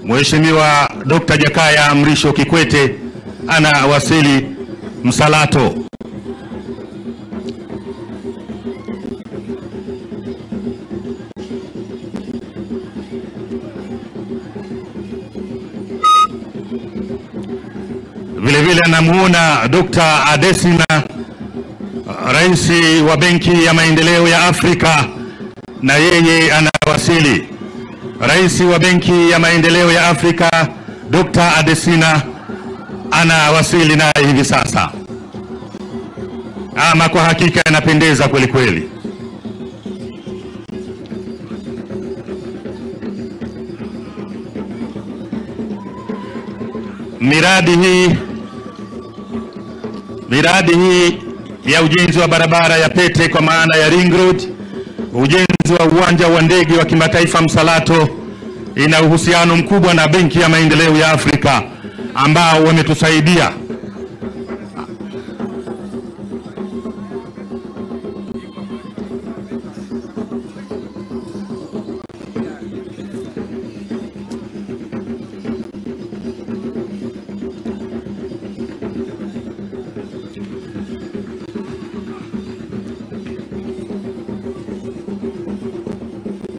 Mheshimiwa Dr. Jakaya Mrisho Kikwete anawasili Msalato. Vile vile namuona Dr. Adesina, Rais wa Benki ya Maendeleo ya Afrika, na yeye anawasili. Rais wa Benki ya Maendeleo ya Afrika Dr. Adesina anawasili naye hivi sasa. Ama kwa hakika inapendeza kweli kweli. Miradi hii ya ujenzi wa barabara ya Pete kwa maana ya Ring Road, ujenzi wa uwanja wa ndege wa kimataifa Msalato ina uhusiano mkubwa na Benki ya Maendeleo ya Afrika ambao wametusaidia